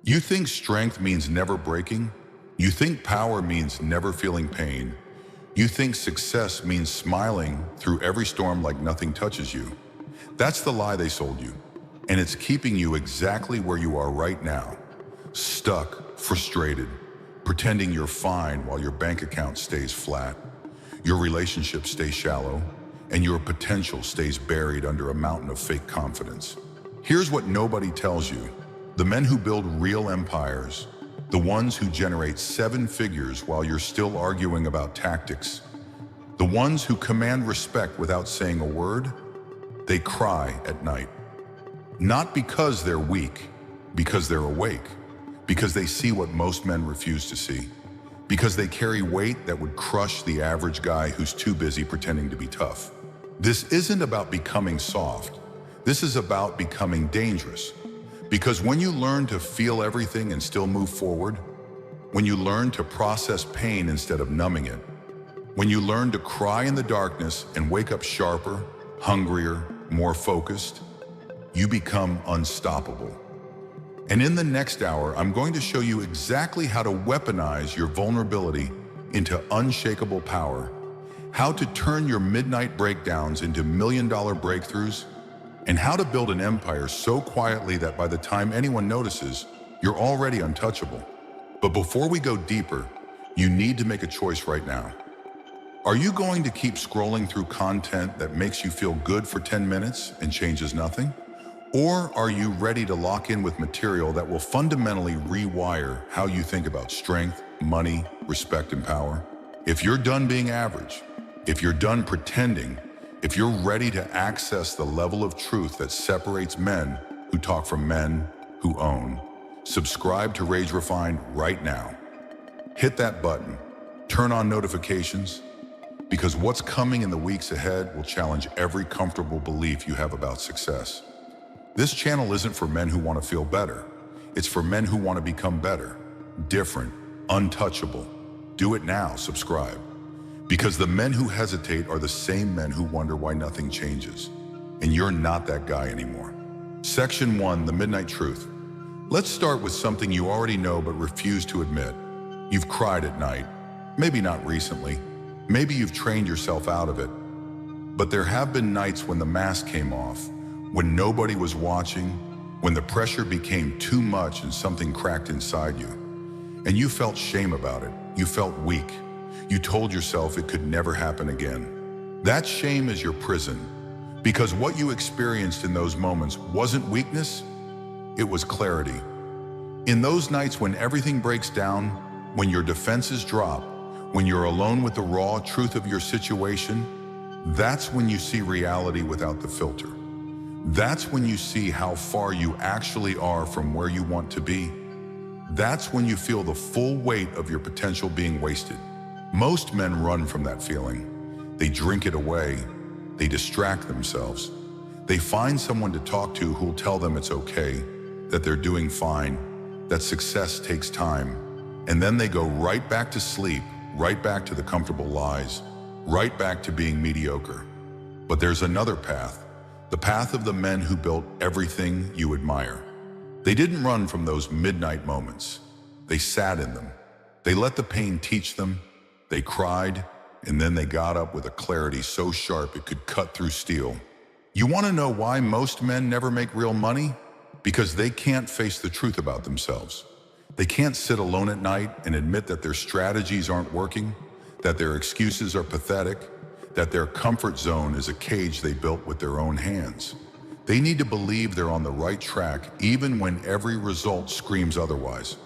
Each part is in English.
You think strength means never breaking? You think power means never feeling pain? You think success means smiling through every storm like nothing touches you? That's the lie they sold you, and it's keeping you exactly where you are right now. Stuck, frustrated, pretending you're fine while your bank account stays flat, your relationship stays shallow, and your potential stays buried under a mountain of fake confidence. Here's what nobody tells you. The men who build real empires, the ones who generate 7 figures while you're still arguing about tactics, the ones who command respect without saying a word, they cry at night. Not because they're weak, because they're awake, because they see what most men refuse to see, because they carry weight that would crush the average guy who's too busy pretending to be tough. This isn't about becoming soft. This is about becoming dangerous. Because when you learn to feel everything and still move forward, when you learn to process pain instead of numbing it, when you learn to cry in the darkness and wake up sharper, hungrier, more focused, you become unstoppable. And in the next hour, I'm going to show you exactly how to weaponize your vulnerability into unshakable power, how to turn your midnight breakdowns into million-dollar breakthroughs, and how to build an empire so quietly that by the time anyone notices, you're already untouchable. But before we go deeper, you need to make a choice right now. Are you going to keep scrolling through content that makes you feel good for 10 minutes and changes nothing? Or are you ready to lock in with material that will fundamentally rewire how you think about strength, money, respect, and power? If you're done being average, if you're done pretending, if you're ready to access the level of truth that separates men who talk from men who own, subscribe to Rage Refined right now. Hit that button, turn on notifications, because what's coming in the weeks ahead will challenge every comfortable belief you have about success. This channel isn't for men who want to feel better. It's for men who want to become better, different, untouchable. Do it now, subscribe. Because the men who hesitate are the same men who wonder why nothing changes. And you're not that guy anymore. Section 1, the Midnight Truth. Let's start with something you already know but refuse to admit. You've cried at night. Maybe not recently. Maybe you've trained yourself out of it. But there have been nights when the mask came off, when nobody was watching, when the pressure became too much and something cracked inside you. And you felt shame about it. You felt weak. You told yourself it could never happen again. That shame is your prison, because what you experienced in those moments wasn't weakness, it was clarity. In those nights when everything breaks down, when your defenses drop, when you're alone with the raw truth of your situation, that's when you see reality without the filter. That's when you see how far you actually are from where you want to be. That's when you feel the full weight of your potential being wasted. Most men run from that feeling. They drink it away. They distract themselves. They find someone to talk to who'll tell them it's okay, that they're doing fine, that success takes time. And then they go right back to sleep, right back to the comfortable lies, right back to being mediocre. But there's another path, the path of the men who built everything you admire. They didn't run from those midnight moments. They sat in them. They let the pain teach them. They cried, and then they got up with a clarity so sharp it could cut through steel. You want to know why most men never make real money? Because they can't face the truth about themselves. They can't sit alone at night and admit that their strategies aren't working, that their excuses are pathetic, that their comfort zone is a cage they built with their own hands. They need to believe they're on the right track even when every result screams otherwise.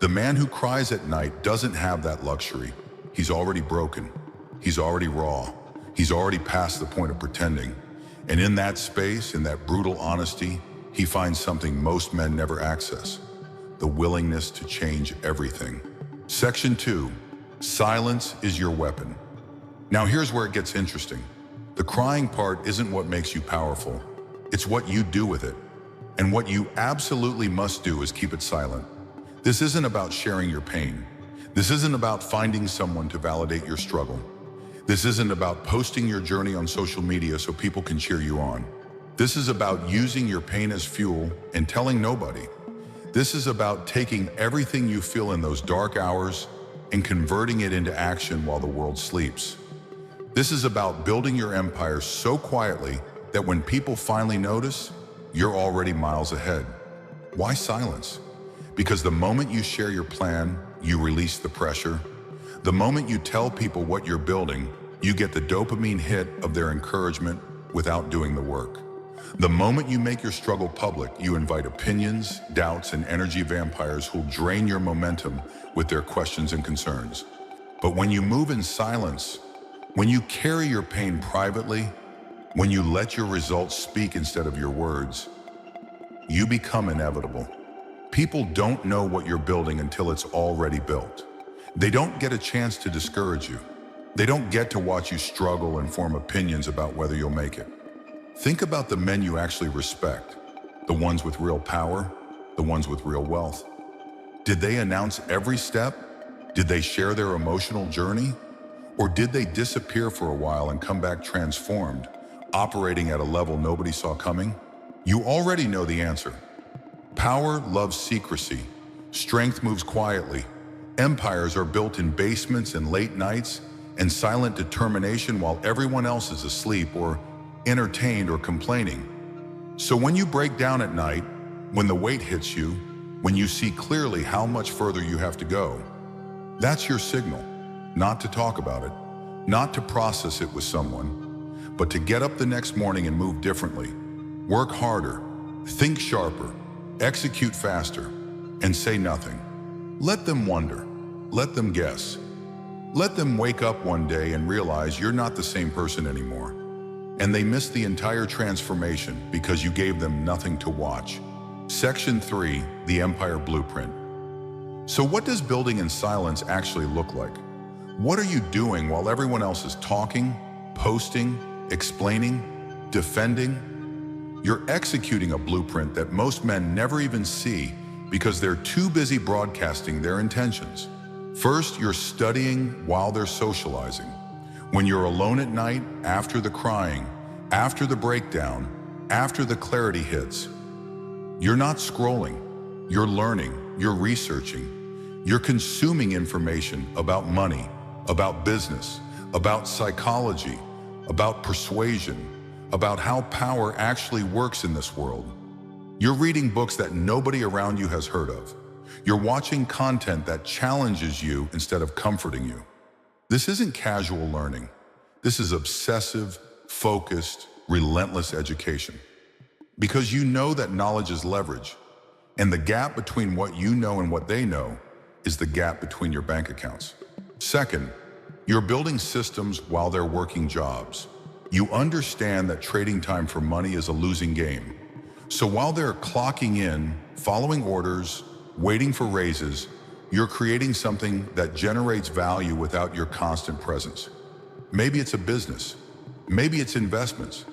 The man who cries at night doesn't have that luxury. He's already broken. He's already raw. He's already past the point of pretending. And in that space, in that brutal honesty, he finds something most men never access: the willingness to change everything. Section 2, silence is your weapon. Now here's where it gets interesting. The crying part isn't what makes you powerful. It's what you do with it. And what you absolutely must do is keep it silent. This isn't about sharing your pain. This isn't about finding someone to validate your struggle. This isn't about posting your journey on social media so people can cheer you on. This is about using your pain as fuel and telling nobody. This is about taking everything you feel in those dark hours and converting it into action while the world sleeps. This is about building your empire so quietly that when people finally notice, you're already miles ahead. Why silence? Because the moment you share your plan, you release the pressure. The moment you tell people what you're building, you get the dopamine hit of their encouragement without doing the work. The moment you make your struggle public, you invite opinions, doubts, and energy vampires who'll drain your momentum with their questions and concerns. But when you move in silence, when you carry your pain privately, when you let your results speak instead of your words, you become inevitable. People don't know what you're building until it's already built. They don't get a chance to discourage you. They don't get to watch you struggle and form opinions about whether you'll make it. Think about the men you actually respect, the ones with real power, the ones with real wealth. Did they announce every step? Did they share their emotional journey? Or did they disappear for a while and come back transformed, operating at a level nobody saw coming? You already know the answer. Power loves secrecy. Strength moves quietly. Empires are built in basements and late nights and silent determination while everyone else is asleep or entertained or complaining. So when you break down at night, when the weight hits you, when you see clearly how much further you have to go, that's your signal, not to talk about it, not to process it with someone, but to get up the next morning and move differently, work harder, think sharper, execute faster, and say nothing. Let them wonder, let them guess. Let them wake up one day and realize you're not the same person anymore. And they missed the entire transformation because you gave them nothing to watch. Section 3, the Empire Blueprint. So what does building in silence actually look like? What are you doing while everyone else is talking, posting, explaining, defending? You're executing a blueprint that most men never even see because they're too busy broadcasting their intentions. First, you're studying while they're socializing. When you're alone at night, after the crying, after the breakdown, after the clarity hits, you're not scrolling, you're learning, you're researching, you're consuming information about money, about business, about psychology, about persuasion, about how power actually works in this world. You're reading books that nobody around you has heard of. You're watching content that challenges you instead of comforting you. This isn't casual learning. This is obsessive, focused, relentless education. Because you know that knowledge is leverage, and the gap between what you know and what they know is the gap between your bank accounts. Second, you're building systems while they're working jobs. You understand that trading time for money is a losing game. So while they're clocking in, following orders, waiting for raises, you're creating something that generates value without your constant presence. Maybe it's a business. Maybe it's investments.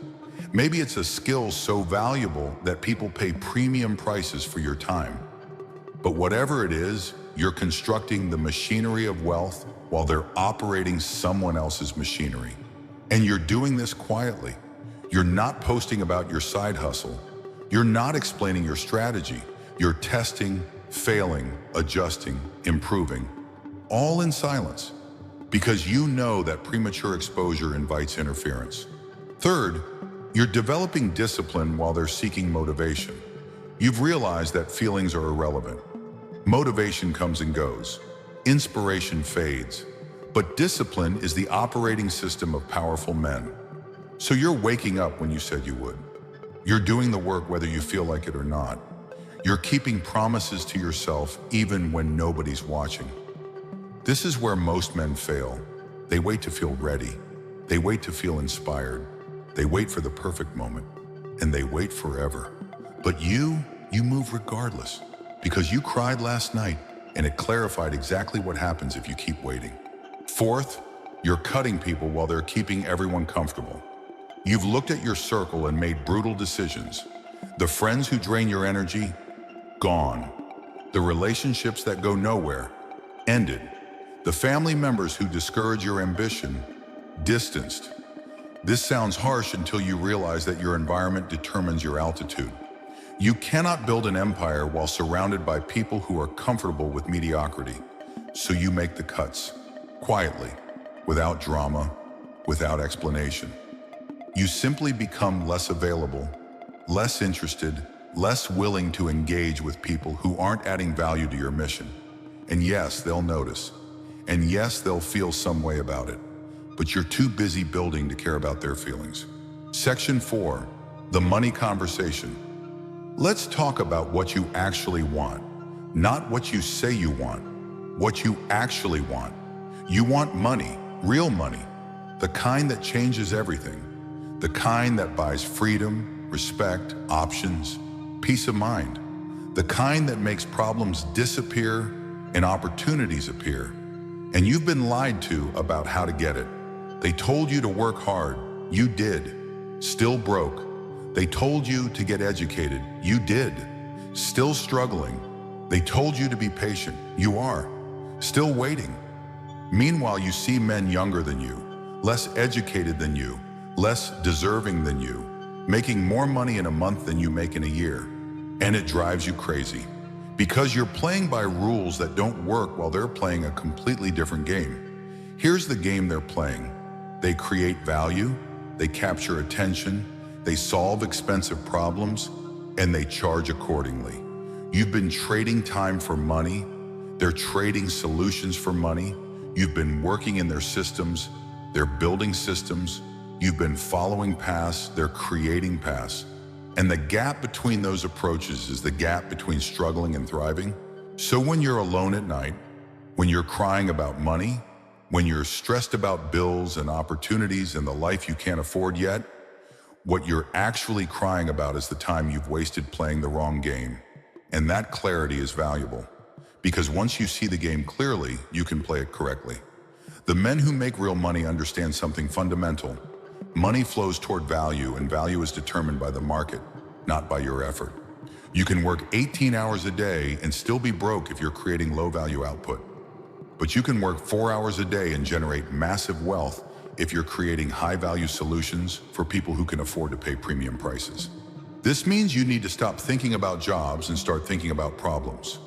Maybe it's a skill so valuable that people pay premium prices for your time. But whatever it is, you're constructing the machinery of wealth while they're operating someone else's machinery. And you're doing this quietly. You're not posting about your side hustle. You're not explaining your strategy. You're testing, failing, adjusting, improving, all in silence, because you know that premature exposure invites interference. Third, you're developing discipline while they're seeking motivation. You've realized that feelings are irrelevant. Motivation comes and goes. Inspiration fades. But discipline is the operating system of powerful men. So you're waking up when you said you would. You're doing the work whether you feel like it or not. You're keeping promises to yourself even when nobody's watching. This is where most men fail. They wait to feel ready. They wait to feel inspired. They wait for the perfect moment. And they wait forever. But you move regardless, because you cried last night and it clarified exactly what happens if you keep waiting. Fourth, you're cutting people while they're keeping everyone comfortable. You've looked at your circle and made brutal decisions. The friends who drain your energy, gone. The relationships that go nowhere, ended. The family members who discourage your ambition, distanced. This sounds harsh until you realize that your environment determines your altitude. You cannot build an empire while surrounded by people who are comfortable with mediocrity. So you make the cuts, quietly, without drama, without explanation. You simply become less available, less interested, less willing to engage with people who aren't adding value to your mission. And yes, they'll notice. And yes, they'll feel some way about it. But you're too busy building to care about their feelings. Section 4, the money conversation. Let's talk about what you actually want, not what you say you want, what you actually want. You want money, real money, the kind that changes everything, the kind that buys freedom, respect, options, peace of mind, the kind that makes problems disappear and opportunities appear. And you've been lied to about how to get it. They told you to work hard, you did, still broke. They told you to get educated, you did, still struggling. They told you to be patient, you are, still waiting. Meanwhile, you see men younger than you, less educated than you, less deserving than you, making more money in a month than you make in a year. And it drives you crazy, because you're playing by rules that don't work while they're playing a completely different game. Here's the game they're playing. They create value, they capture attention, they solve expensive problems, and they charge accordingly. You've been trading time for money. They're trading solutions for money. You've been working in their systems. They're building systems. You've been following paths. They're creating paths. And the gap between those approaches is the gap between struggling and thriving. So when you're alone at night, when you're crying about money, when you're stressed about bills and opportunities and the life you can't afford yet, what you're actually crying about is the time you've wasted playing the wrong game. And that clarity is valuable, because once you see the game clearly, you can play it correctly. The men who make real money understand something fundamental. Money flows toward value, and value is determined by the market, not by your effort. You can work 18 hours a day and still be broke if you're creating low-value output. But you can work 4 hours a day and generate massive wealth if you're creating high-value solutions for people who can afford to pay premium prices. This means you need to stop thinking about jobs and start thinking about problems.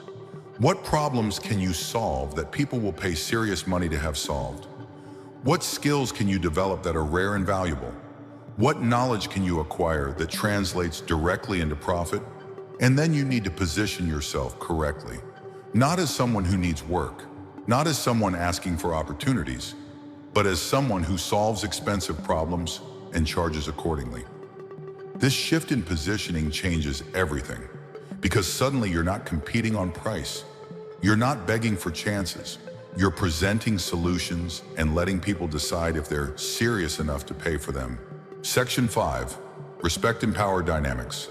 What problems can you solve that people will pay serious money to have solved? What skills can you develop that are rare and valuable? What knowledge can you acquire that translates directly into profit? And then you need to position yourself correctly, not as someone who needs work, not as someone asking for opportunities, but as someone who solves expensive problems and charges accordingly. This shift in positioning changes everything, because suddenly you're not competing on price. You're not begging for chances. You're presenting solutions and letting people decide if they're serious enough to pay for them. Section 5, respect and power dynamics.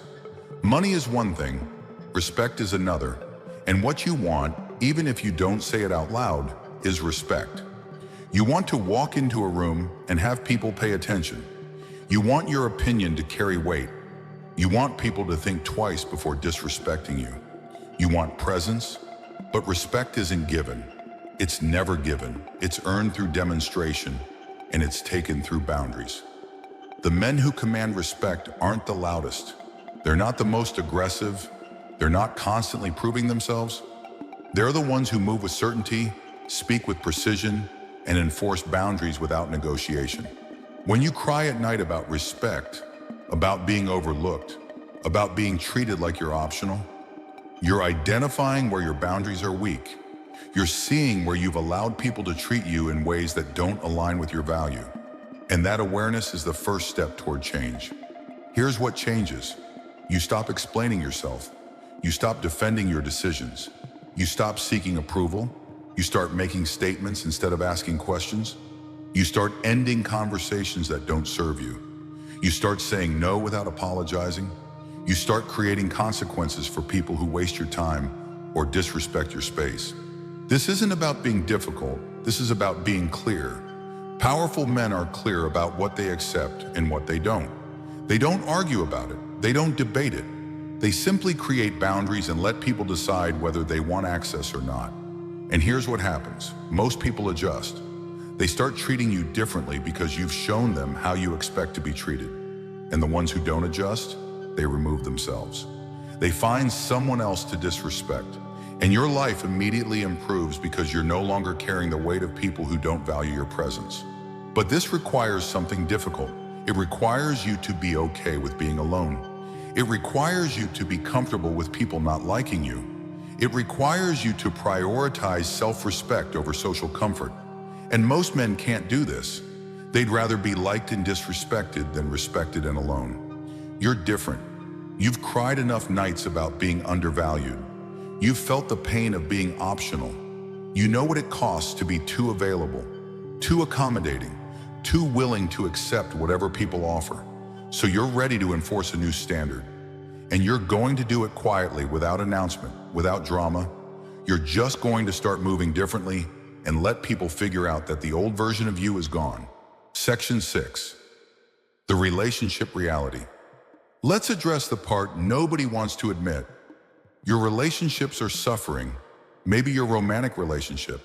Money is one thing, respect is another, and what you want, even if you don't say it out loud, is respect. You want to walk into a room and have people pay attention. You want your opinion to carry weight. You want people to think twice before disrespecting you. You want presence, but respect isn't given. It's never given. It's earned through demonstration, and it's taken through boundaries. The men who command respect aren't the loudest. They're not the most aggressive. They're not constantly proving themselves. They're the ones who move with certainty, speak with precision, and enforce boundaries without negotiation. When you cry at night about respect, about being overlooked, about being treated like you're optional, you're identifying where your boundaries are weak. You're seeing where you've allowed people to treat you in ways that don't align with your value. And that awareness is the first step toward change. Here's what changes. You stop explaining yourself. You stop defending your decisions. You stop seeking approval. You start making statements instead of asking questions. You start ending conversations that don't serve you. You start saying no without apologizing. You start creating consequences for people who waste your time or disrespect your space. This isn't about being difficult. This is about being clear. Powerful men are clear about what they accept and what they don't. They don't argue about it. They don't debate it. They simply create boundaries and let people decide whether they want access or not. And here's what happens. Most people adjust. They start treating you differently because you've shown them how you expect to be treated. And the ones who don't adjust, they remove themselves. They find someone else to disrespect. And your life immediately improves because you're no longer carrying the weight of people who don't value your presence. But this requires something difficult. It requires you to be okay with being alone. It requires you to be comfortable with people not liking you. It requires you to prioritize self-respect over social comfort. And most men can't do this. They'd rather be liked and disrespected than respected and alone. You're different. You've cried enough nights about being undervalued. You've felt the pain of being optional. You know what it costs to be too available, too accommodating, too willing to accept whatever people offer. So you're ready to enforce a new standard. And you're going to do it quietly, without announcement, without drama. You're just going to start moving differently and let people figure out that the old version of you is gone. Section 6. The relationship reality. Let's address the part nobody wants to admit. Your relationships are suffering. Maybe your romantic relationship,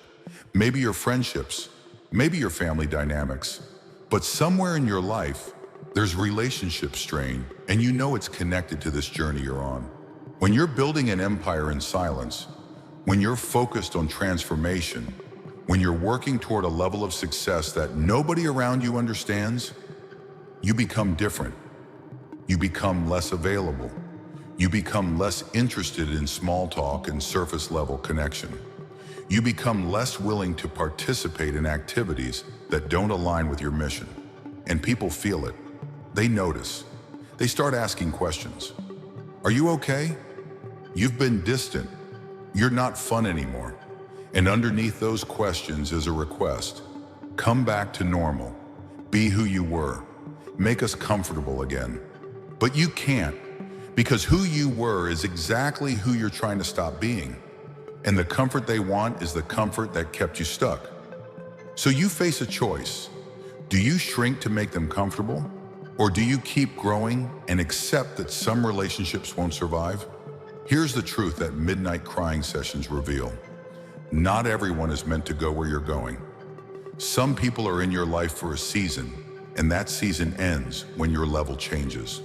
maybe your friendships, maybe your family dynamics. But somewhere in your life, there's relationship strain, and you know it's connected to this journey you're on. When you're building an empire in silence, when you're focused on transformation, when you're working toward a level of success that nobody around you understands, you become different. You become less available. You become less interested in small talk and surface-level connection. You become less willing to participate in activities that don't align with your mission. And people feel it. They notice. They start asking questions. Are you okay? You've been distant. You're not fun anymore. And underneath those questions is a request. Come back to normal. Be who you were. Make us comfortable again. But you can't, because who you were is exactly who you're trying to stop being. And the comfort they want is the comfort that kept you stuck. So you face a choice. Do you shrink to make them comfortable? Or do you keep growing and accept that some relationships won't survive? Here's the truth that midnight crying sessions reveal. Not everyone is meant to go where you're going. Some people are in your life for a season, and that season ends when your level changes.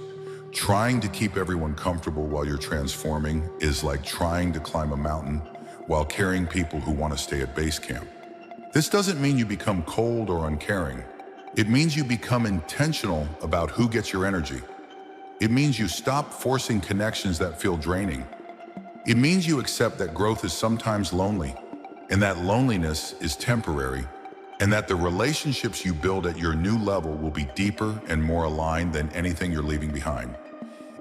Trying to keep everyone comfortable while you're transforming is like trying to climb a mountain while carrying people who want to stay at base camp. This doesn't mean you become cold or uncaring. It means you become intentional about who gets your energy. It means you stop forcing connections that feel draining. It means you accept that growth is sometimes lonely, and that loneliness is temporary, and that the relationships you build at your new level will be deeper and more aligned than anything you're leaving behind.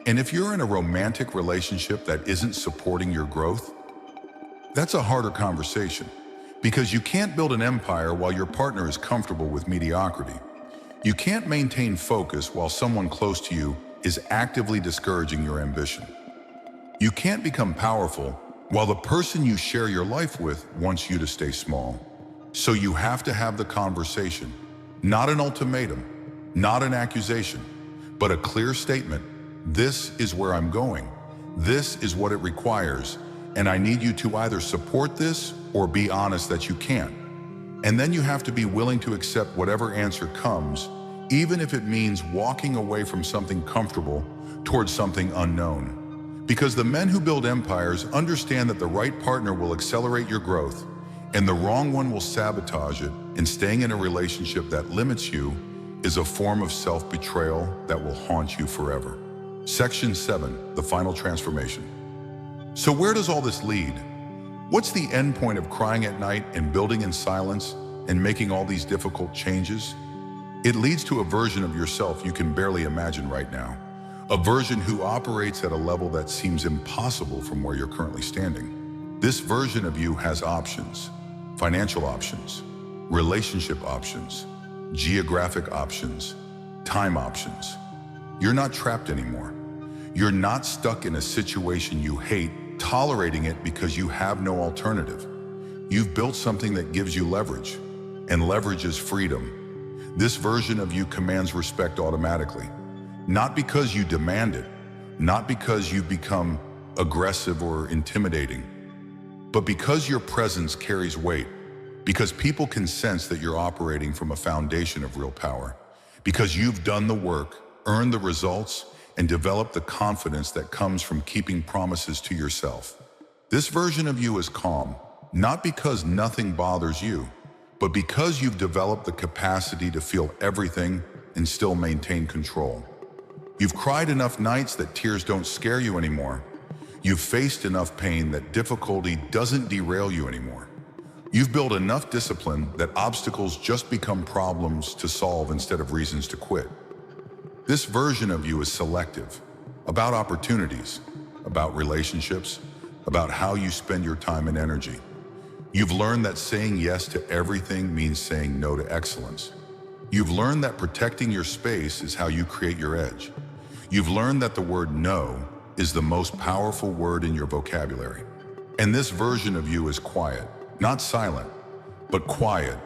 And if you're in a romantic relationship that isn't supporting your growth, that's a harder conversation, because you can't build an empire while your partner is comfortable with mediocrity. You can't maintain focus while someone close to you is actively discouraging your ambition. You can't become powerful while the person you share your life with wants you to stay small. So you have to have the conversation, not an ultimatum, not an accusation, but a clear statement. This is where I'm going. This is what it requires. And I need you to either support this or be honest that you can't. And then you have to be willing to accept whatever answer comes, even if it means walking away from something comfortable towards something unknown. Because the men who build empires understand that the right partner will accelerate your growth and the wrong one will sabotage it, and staying in a relationship that limits you is a form of self-betrayal that will haunt you forever. Section 7, the final transformation. So where does all this lead? What's the end point of crying at night and building in silence and making all these difficult changes? It leads to a version of yourself you can barely imagine right now. A version who operates at a level that seems impossible from where you're currently standing. This version of you has options, financial options, relationship options, geographic options, time options. You're not trapped anymore. You're not stuck in a situation you hate, tolerating it because you have no alternative. You've built something that gives you leverage, and leverage is freedom. This version of you commands respect automatically, not because you demand it, not because you've become aggressive or intimidating, but because your presence carries weight, because people can sense that you're operating from a foundation of real power, because you've done the work, earned the results, and develop the confidence that comes from keeping promises to yourself. This version of you is calm, not because nothing bothers you, but because you've developed the capacity to feel everything and still maintain control. You've cried enough nights that tears don't scare you anymore. You've faced enough pain that difficulty doesn't derail you anymore. You've built enough discipline that obstacles just become problems to solve instead of reasons to quit. This version of you is selective, about opportunities, about relationships, about how you spend your time and energy. You've learned that saying yes to everything means saying no to excellence. You've learned that protecting your space is how you create your edge. You've learned that the word no is the most powerful word in your vocabulary. And this version of you is quiet, not silent, but quiet.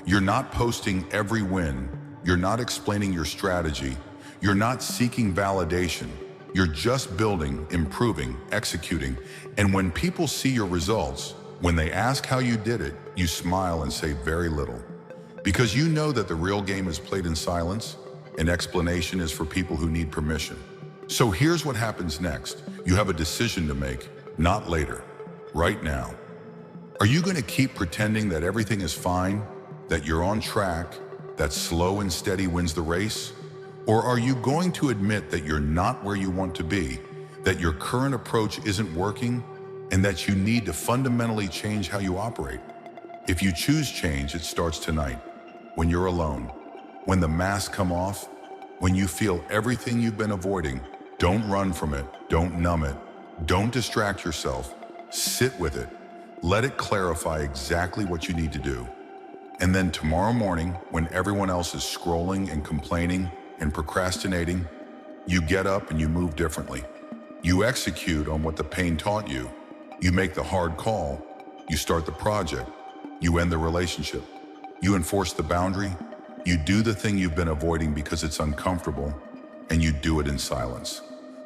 You're not posting every win. You're not explaining your strategy. You're not seeking validation. You're just building, improving, executing. And when people see your results, when they ask how you did it, you smile and say very little. Because you know that the real game is played in silence, and explanation is for people who need permission. So here's what happens next. You have a decision to make, not later, right now. Are you going to keep pretending that everything is fine, that you're on track, that slow and steady wins the race? Or are you going to admit that you're not where you want to be, that your current approach isn't working, and that you need to fundamentally change how you operate? If you choose change, it starts tonight, when you're alone, when the masks come off, when you feel everything you've been avoiding. Don't run from it, don't numb it, don't distract yourself. Sit with it, let it clarify exactly what you need to do. And then tomorrow morning, when everyone else is scrolling and complaining and procrastinating, you get up and you move differently. You execute on what the pain taught you. You make the hard call. You start the project. You end the relationship. You enforce the boundary. You do the thing you've been avoiding because it's uncomfortable, and you do it in silence.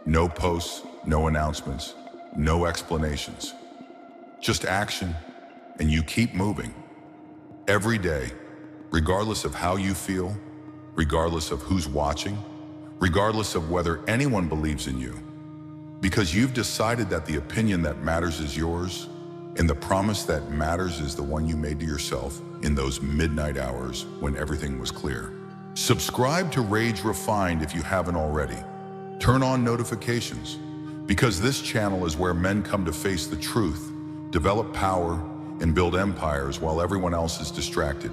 No posts, no announcements, no explanations. Just action, and you keep moving. Every day, regardless of how you feel, regardless of who's watching, regardless of whether anyone believes in you. Because you've decided that the opinion that matters is yours, and the promise that matters is the one you made to yourself in those midnight hours when everything was clear. Subscribe to Rage Refined if you haven't already. Turn on notifications, because this channel is where men come to face the truth, develop power, and build empires while everyone else is distracted.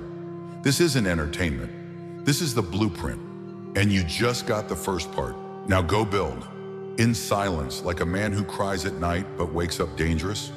This isn't entertainment. This is the blueprint, and you just got the first part. Now go build, in silence, like a man who cries at night but wakes up dangerous.